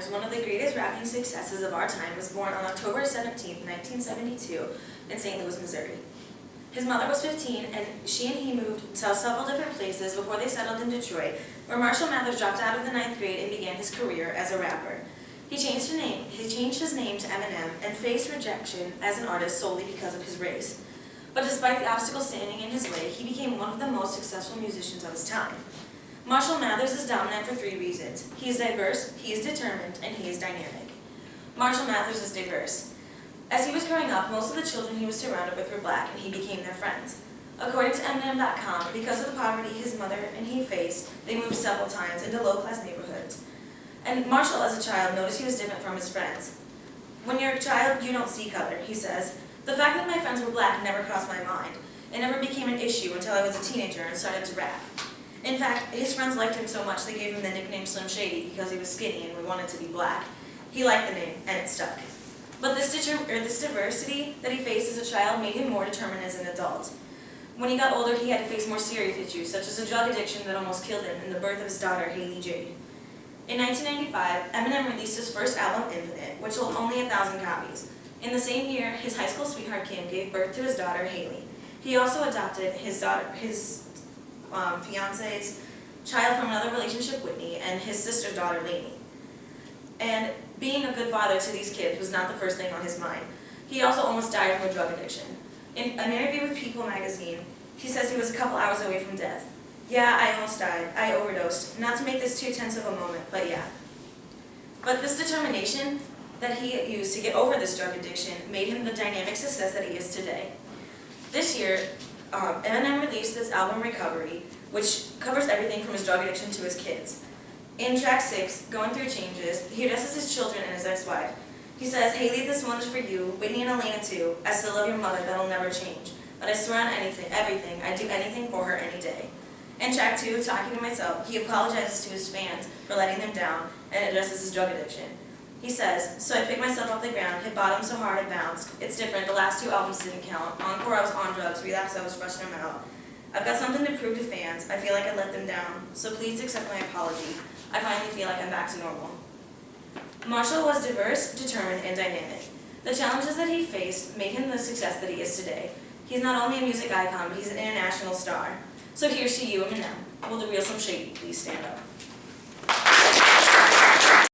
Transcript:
Mathers, one of the greatest rapping successes of our time, was born on October 17, 1972 in St. Louis, Missouri. His mother was 15, and he moved to several different places before they settled in Detroit, where Marshall Mathers dropped out of the 9th grade and began his career as a rapper. He changed his name to Eminem and faced rejection as an artist solely because of his race. But despite the obstacles standing in his way, he became one of the most successful musicians of his time. Marshall Mathers is dominant for 3 reasons. He is diverse, he is determined, and he is dynamic. Marshall Mathers is diverse. As he was growing up, most of the children he was surrounded with were black, and he became their friends. According to Eminem.com, because of the poverty his mother and he faced, they moved several times into low-class neighborhoods. And Marshall, as a child, noticed he was different from his friends. "When you're a child, you don't see color," he says. "The fact that my friends were black never crossed my mind. It never became an issue until I was a teenager and started to rap." In fact, his friends liked him so much they gave him the nickname Slim Shady because he was skinny and wanted to be black. He liked the name, and it stuck. But this diversity that he faced as a child made him more determined as an adult. When he got older, he had to face more serious issues, such as a drug addiction that almost killed him and the birth of his daughter, Haley Jade. In 1995, Eminem released his first album, Infinite, which sold only 1,000 copies. In the same year, his high school sweetheart, Kim, gave birth to his daughter, Haley. He also adopted his fiance's child from another relationship, Whitney, and his sister's daughter, Lainey. And being a good father to these kids was not the first thing on his mind. He also almost died from a drug addiction. In an interview with People magazine, he says he was a couple hours away from death. "Yeah, I almost died. I overdosed. Not to make this too tense of a moment, but yeah." But this determination that he used to get over this drug addiction made him the dynamic success that he is today. This year, Eminem released this album, Recovery, which covers everything from his drug addiction to his kids. In track 6, Going Through Changes, he addresses his children and his ex-wife. He says, "Haley, this one is for you, Whitney and Elena too. I still love your mother, that'll never change. But I swear on everything, I'd do anything for her any day." In track 2, Talking to Myself, he apologizes to his fans for letting them down and addresses his drug addiction. He says, "So I picked myself off the ground, hit bottom so hard I bounced. It's different, the last 2 albums didn't count. Encore I was on drugs, Relapse I was rushing them out. I've got something to prove to fans, I feel like I let them down. So please accept my apology. I finally feel like I'm back to normal." Marshall was diverse, determined, and dynamic. The challenges that he faced made him the success that he is today. He's not only a music icon, but he's an international star. So here's to you, Eminem. Will the real Slim Shady please stand up?